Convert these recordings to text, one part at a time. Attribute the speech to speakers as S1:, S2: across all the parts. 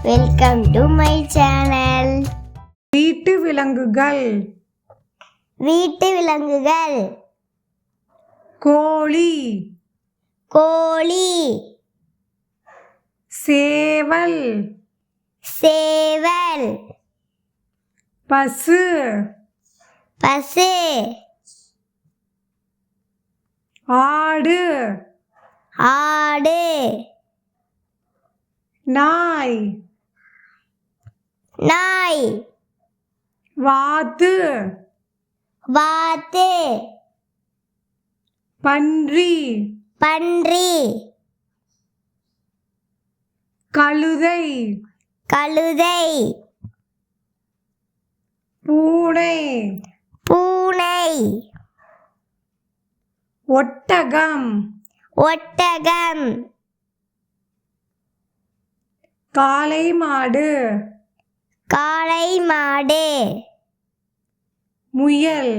S1: Welcome to my channel.
S2: வீட்டு விலங்குகள்.
S1: வீட்டு விலங்குகள்.
S2: கோழி,
S1: கோழி.
S2: சேவல்,
S1: சேவல்.
S2: பசு,
S1: பசு.
S2: ஆடு,
S1: ஆடு.
S2: நாய்,
S1: நாய்.
S2: வாத்து,
S1: வாத்து.
S2: பன்றி,
S1: பன்றி.
S2: கழுதை,
S1: கழுதை.
S2: பூனை,
S1: பூனை.
S2: ஒட்டகம்,
S1: ஒட்டகம்.
S2: காளை மாடு,
S1: காளை மாடு.
S2: முயல்,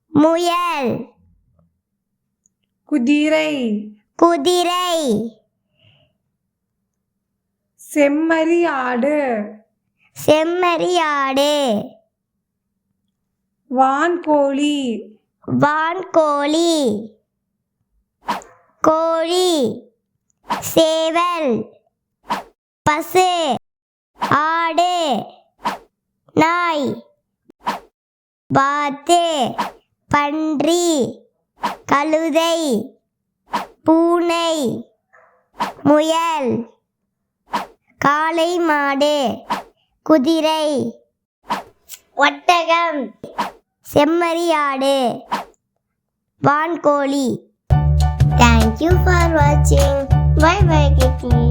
S1: முயல்.
S2: குதிரை,
S1: குதிரை.
S2: செம்மறி ஆடு,
S1: செம்மறி ஆடு.
S2: வான்கோழி,
S1: வான்கோழி. கோழி. சேவல். பசு. ஆடு. நாய். வாத்து. பன்றி. கழுதை. பூனை. முயல். காளை மாடு. குதிரை. ஒட்டகம். செம்மறி ஆடு. வான்கோழி. Thank you for watching. Bye bye, Kiki.